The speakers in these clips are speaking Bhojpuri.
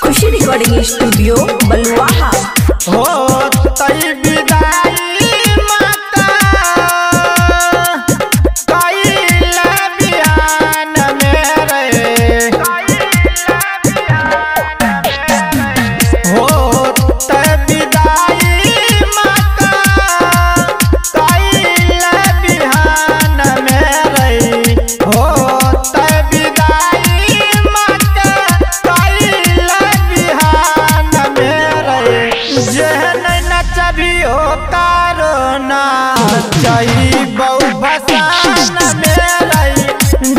खुशी रिकॉर्डिंग स्टूडियो बलुआहा। हो तई विदाई माता कइला बिहान मेरे हो तई विदाई माता कइला बिहान मेरे हो तई विदाई माता कइला बिहान मेरे जेहन नचबी हो कारोना चाही बहु भसान मेरे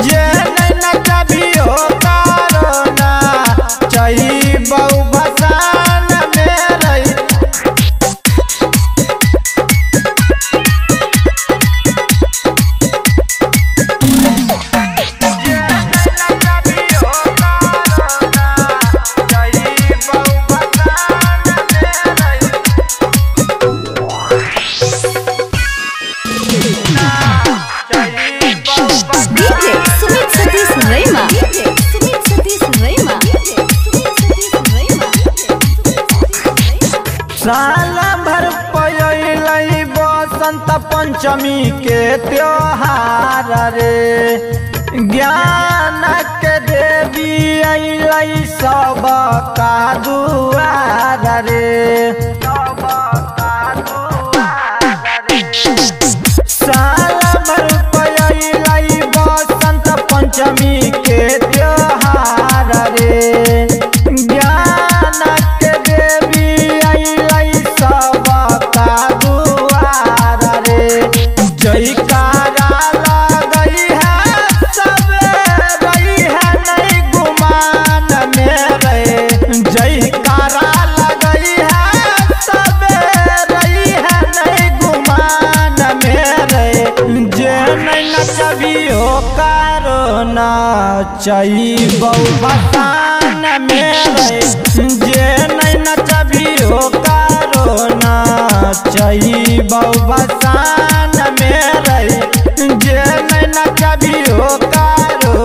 जेहन नचबी हो कारोना चाही बहु भसान मेरे साल भर पयलई बसंत पंचमी के त्योहार रे ज्ञान के देवी अइलई सब का दुआर रे साल भर पयलई बसंत पंचमी के त्योहार रे ज्ञान के देवी जयकारा लगई है सब रही है नहीं गुमान मेरे जयकारा लगई है सब रही है नहीं गुमान मेरे जे नहीं नचबी हो कारोना चाही बहु भसान मेरे जे नहीं नचबी हो कारोना चाही बहु भसान मेरे जे नहीं नचबी हो कारो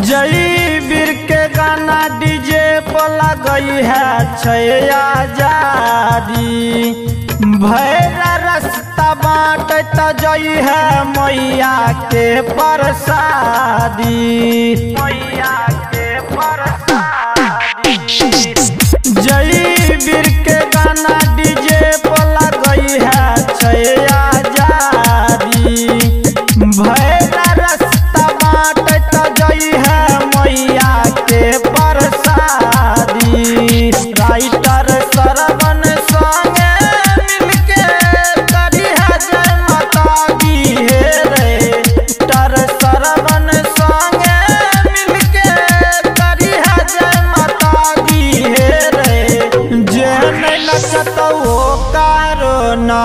जय वीर के गाना डीजे पर लगई है छैया जारी भैरा रास्ता बाट त जई है मैया के प्रसादी मैया के प्रसादी जय वीर के गाना डीजे पर लगई है छैया जारी भैरा रास्ता बाट त जई है मैया के प्रसादी राइटर सरवन संगे मिलके करी है जय माता दी हे रे टर सरवन संगे मिलके करी है जय माता दी हे रे जे नहीं नचत हो कारोना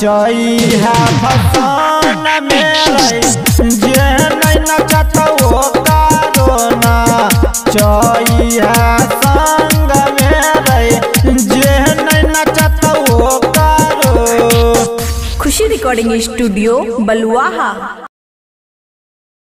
चाही है भसान मेरे जे नहीं नचत हो कारोना चाही है संग मेरे जे नहीं नचत हो कारो। खुशी रिकॉर्डिंग स्टूडियो बलुआहा।